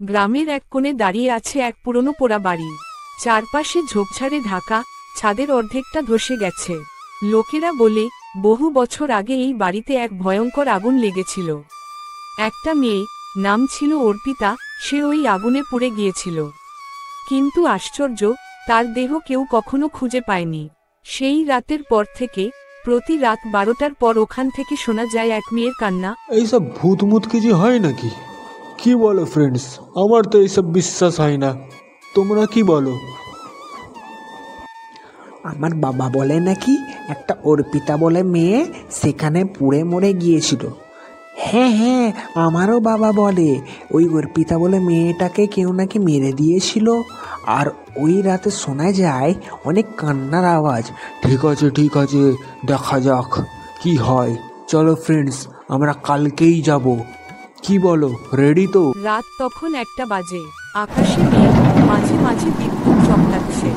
গ্রামের এক কোণে দাঁড়িয়ে আছে এক পুরনো পোড়া বাড়ি। চারপাশে ঝোপঝাড়ে ঢাকা, ছাদের অর্ধেকটা ধসে গেছে। লোকেরা বলে বহু বছর আগে এই বাড়িতে এক ভয়ঙ্কর আগুন লেগেছিল। একটা মেয়ে, নাম ছিল অর্পিতা, সে ওই আগুনে পুড়ে গিয়েছিল। কিন্তু আশ্চর্য, তার দেহ কেউ কখনো খুঁজে পায়নি। সেই রাতের পর থেকে প্রতি রাত 12টার পর ওখান থেকে শোনা যায় এক মেয়ের কান্না। এইসব ভূতমুত কিছু হয় নাকি? কি বলো ফ্রেন্ডস? আমার তো এইসব বিশ্বাস হয় না, তোমরা কি বলো? আমার বাবা বলে নাকি একটা অর্পিতা বলে মেয়ে সেখানে পুড়ে মরে গিয়েছিল। হ্যাঁ হ্যাঁ, আমারও বাবা বলে ওই অর্পিতা বলে মেয়েটাকে কেউ নাকি মেরে দিয়েছিল। আর ওই রাতে শোনা যায় অনেক কান্নার আওয়াজ। ঠিক আছে, দেখা যাক কি হয়। চলো ফ্রেন্ডস, আমরা কালকেই যাব। কি বলো, রেডি তো? রাত তখন 1টা বাজে। আকাশে মেঘ, মাঝে মাঝে বিদ্যুৎ চমকাচ্ছে।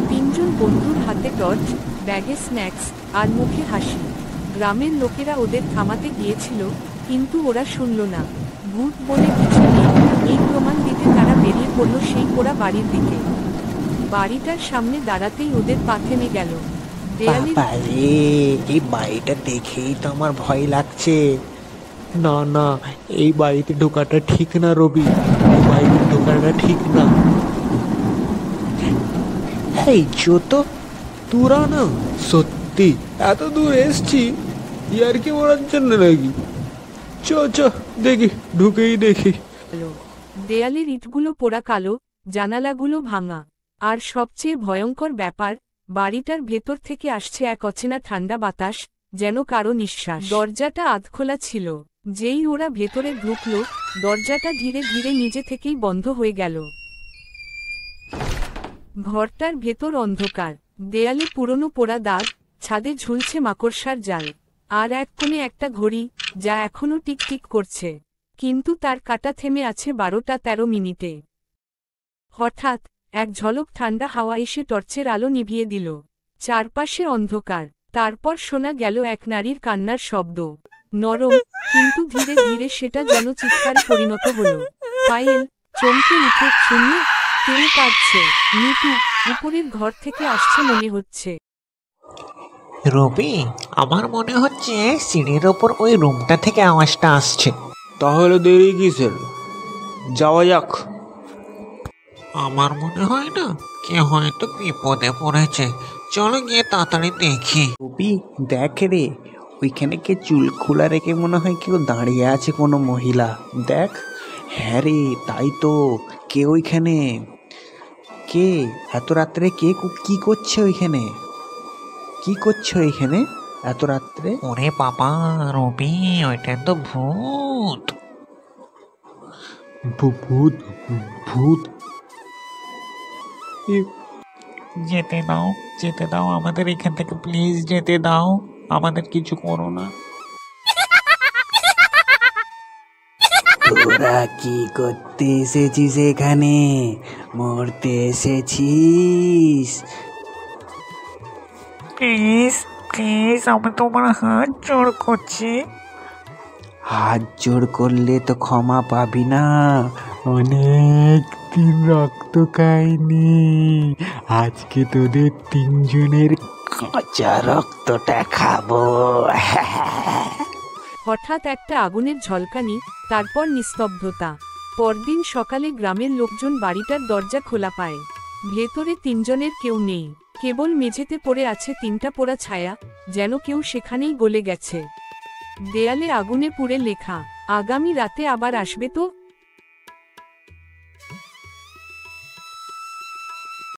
তিনজন বন্ধুর হাতে টর্চ, ব্যাগে স্ন্যাক্স আর মুখে হাসি। গ্রামের লোকেরা ওদের থামাতে গিয়েছিল, কিন্তু ওরা শুনল না। ভূত বলে কিছু নেই, এই প্রমাণ দিতে তারা বেরিয়ে পড়ল সেই পোড়া বাড়ির দিকে। বাড়িটার সামনে দাঁড়াতেই ওদের পা থেমে গেল। বাবা রে, এই বাড়িটা দেখেই তো আমার ভয় লাগছে। না না, এই বাড়িতে ঢোকাটা ঠিক না রবি, এই বাড়িতে ঢোকাটা ঠিক না। এই যত তোরা না সত্যি এত দূর এসছি ইয়ার কি বলার জন্য নাকি? চ চ দেখি, ঢুকেই দেখি। দেয়ালের ইটগুলো পোড়া কালো, জানালাগুলো ভাঙা। আর সবচেয়ে ভয়ঙ্কর ব্যাপার, বাড়িটার ভেতর থেকে আসছে এক অচেনা ঠান্ডা বাতাস, যেন কারো নিঃশ্বাস। দরজাটা আধখোলা ছিল। যেই ওরা ভেতরে ঢুকল, দরজাটা ধীরে ধীরে নিজে থেকেই বন্ধ হয়ে গেল। ঘরটার ভেতর অন্ধকার, দেয়ালে পুরনো পোড়া দাগ, ছাদে ঝুলছে মাকড়সার জাল। আর এক কোণে একটা ঘড়ি, যা এখনো টিকটিক করছে, কিন্তু তার কাঁটা থেমে আছে 12টা 13 মিনিটে। হঠাৎ এক ঝলক ঠান্ডা হাওয়া এসে টর্চের আলো নিভিয়ে দিল। চারপাশে অন্ধকার। তারপর শোনা গেল এক নারীর কান্নার শব্দ। নরম, কিন্তু ধীরে ধীরে সেটা যেন চিৎকারে পরিণত হলো। পায়েল চমকে উঠে, শুনল কেউ কাঁদছে। নিতু, উপরের ঘর থেকে আসছে মনে হচ্ছে। রবি, আমার মনে হচ্ছে সিঁড়ির ওপর ওই রুমটা থেকে আওয়াজটা আসছে। তাহলে দেরি কিসের? যাওয়া যাক। আমার মনে হয় না, কে হয়তো বিপদে পড়েছে। চলো গিয়ে তাড়াতাড়ি দেখি। রবি দেখ রে, ওইখানে কে চুল খোলা রেখে মনে হয় কেউ দাঁড়িয়ে আছে, কোনো মহিলা। দেখ। হ্যাঁ রে, তাই তো। কে ওইখানে? কে এত রাত্রে? কি করছে ওইখানে? কি করছে ওইখানে এত রাত্রে? ওরে বাবা রবি, ওইটা তো ভূত। ভূত? ভূত? যেতে দাও আমাদের এখান থেকে, প্লিজ যেতে দাও, আমাদের কিছু করো না। তোরা কি করতে এসেছিস এখানে? মরতে এসেছিস? প্লিজ প্লিজ, আমি তোমার হাত জোড় করছি। হাত জোড় করলে তো ক্ষমা পাবি না। অনেক দিন রক্ত খাইনি, আজকে তোদের তিনজনের কাঁচা রক্তটা খাবো। হঠাৎ একটা আগুনের ঝলকানি, তারপর নিস্তব্ধতা। পরদিন সকালে গ্রামের লোকজন বাড়িটার দরজা খোলা পায়। ভেতরে তিনজনের কেউ নেই, কেবল মেঝেতে পড়ে আছে 3টা পোড়া ছায়া, যেন কেউ সেখানেই গলে গেছে। দেয়ালে আগুনে পুড়ে লেখা, আগামী রাতে আবার আসবে তো।